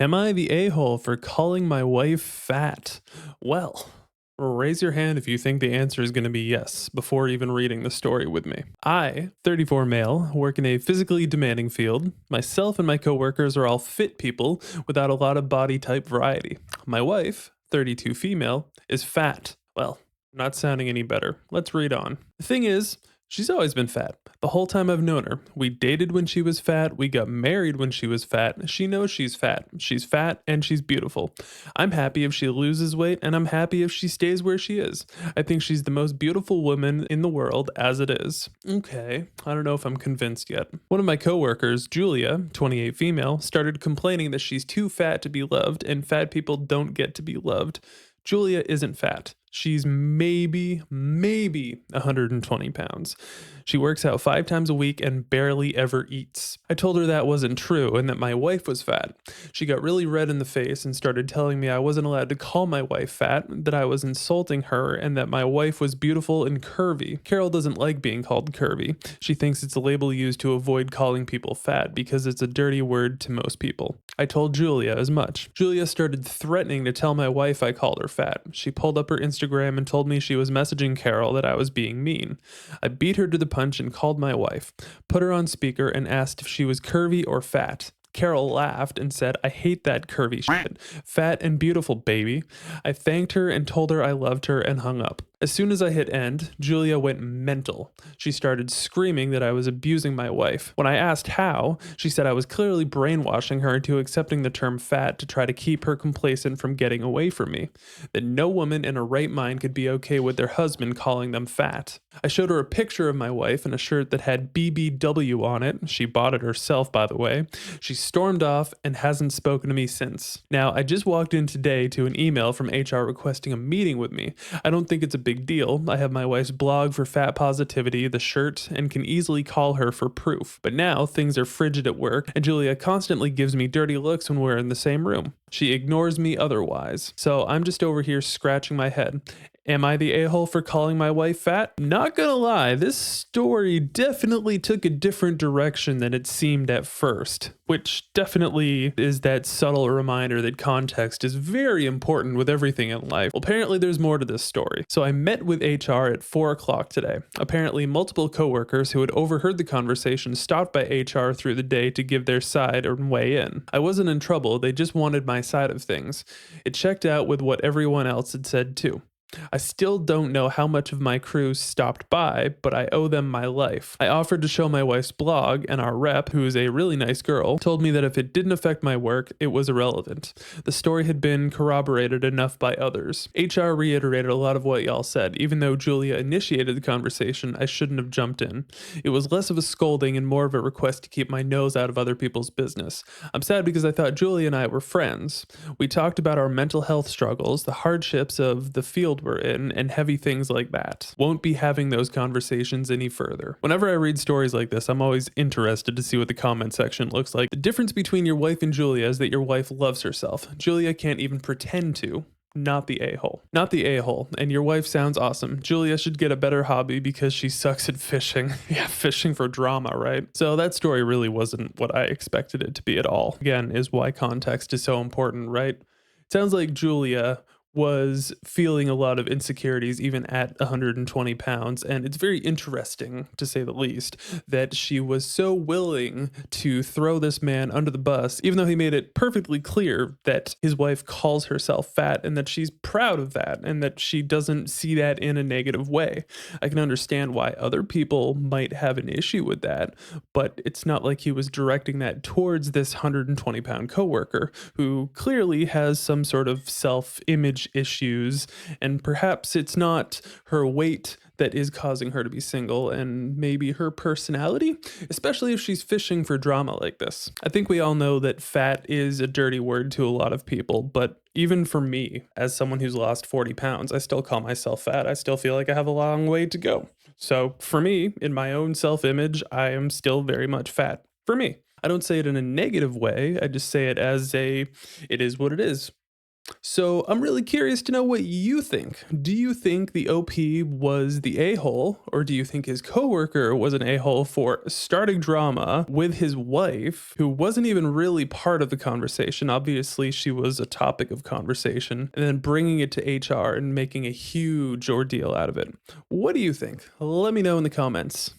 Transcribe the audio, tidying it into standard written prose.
Am I the a-hole for calling my wife fat? Well, raise your hand if you think the answer is going to be yes before even reading the story with me. I, 34 male, work in a physically demanding field. Myself and my coworkers are all fit people without a lot of body type variety. My wife, 32 female, is fat. Well, not sounding any better. Let's read on. The thing is, she's always been fat. The whole time I've known her. We dated when she was fat. We got married when she was fat. She knows she's fat. She's fat and she's beautiful. I'm happy if she loses weight, and I'm happy if she stays where she is. I think she's the most beautiful woman in the world as it is. Okay, I don't know if I'm convinced yet. One of my coworkers, Julia, 28 female, started complaining that she's too fat to be loved and fat people don't get to be loved. Julia isn't fat. She's maybe 120 pounds. She works out 5 times a week and barely ever eats. I told her that wasn't true and that my wife was fat. She got really red in the face and started telling me I wasn't allowed to call my wife fat, that I was insulting her, and that my wife was beautiful and curvy. Carol doesn't like being called curvy. She thinks it's a label used to avoid calling people fat because it's a dirty word to most people. I told Julia as much. Julia started threatening to tell my wife I called her fat. She pulled up her Instagram and told me she was messaging Carol that I was being mean. I beat her to the punch and called my wife, put her on speaker, and asked if she was curvy or fat. Carol laughed and said, "I hate that curvy shit. Fat and beautiful, baby." I thanked her and told her I loved her and hung up. As soon as I hit end, Julia went mental. She started screaming that I was abusing my wife. When I asked how, she said I was clearly brainwashing her into accepting the term fat to try to keep her complacent from getting away from me. That no woman in her right mind could be okay with their husband calling them fat. I showed her a picture of my wife in a shirt that had BBW on it. She bought it herself, by the way. She stormed off and hasn't spoken to me since. Now, I just walked in today to an email from HR requesting a meeting with me. I don't think it's a big deal. I have my wife's blog for fat positivity, the shirt, and can easily call her for proof. But now things are frigid at work, and Julia constantly gives me dirty looks when we're in the same room. She ignores me otherwise. So I'm just over here scratching my head. Am I the a-hole for calling my wife fat? Not gonna lie, this story definitely took a different direction than it seemed at first, which definitely is that subtle reminder that context is very important with everything in life. Well, apparently there's more to this story. So I met with HR at 4 o'clock today. Apparently multiple coworkers who had overheard the conversation stopped by HR through the day to give their side or weigh in. I wasn't in trouble, they just wanted my side of things. It checked out with what everyone else had said too. I still don't know how much of my crew stopped by, but I owe them my life. I offered to show my wife's blog, and our rep, who is a really nice girl, told me that if it didn't affect my work, it was irrelevant. The story had been corroborated enough by others. HR reiterated a lot of what y'all said. Even though Julia initiated the conversation, I shouldn't have jumped in. It was less of a scolding and more of a request to keep my nose out of other people's business. I'm sad because I thought Julia and I were friends. We talked about our mental health struggles, the hardships of the field we're in, and heavy things like that. Won't be having those conversations any further. Whenever I read stories like this, I'm always interested to see what the comment section looks like. The difference between your wife and Julia is that your wife loves herself. Julia can't even pretend to. Not the a-hole. Not the a-hole. And your wife sounds awesome. Julia should get a better hobby because she sucks at fishing. Yeah, fishing for drama, right? So that story really wasn't what I expected it to be at all. Again, is why context is so important, right? Sounds like Julia was feeling a lot of insecurities even at 120 pounds, and it's very interesting, to say the least, that she was so willing to throw this man under the bus, even though he made it perfectly clear that his wife calls herself fat and that she's proud of that and that she doesn't see that in a negative way. I can understand why other people might have an issue with that, but it's not like he was directing that towards this 120-pound coworker who clearly has some sort of self-image issues, and perhaps it's not her weight that is causing her to be single, and maybe her personality, especially if she's fishing for drama like this. I think we all know that fat is a dirty word to a lot of people, but even for me, as someone who's lost 40 pounds, I still call myself fat. I still feel like I have a long way to go. So for me, in my own self-image, I am still very much fat. For me. I don't say it in a negative way, I just say it as it is what it is. So I'm really curious to know what you think. Do you think the OP was the a-hole, or do you think his coworker was an a-hole for starting drama with his wife, who wasn't even really part of the conversation? Obviously, she was a topic of conversation, and then bringing it to HR and making a huge ordeal out of it. What do you think? Let me know in the comments.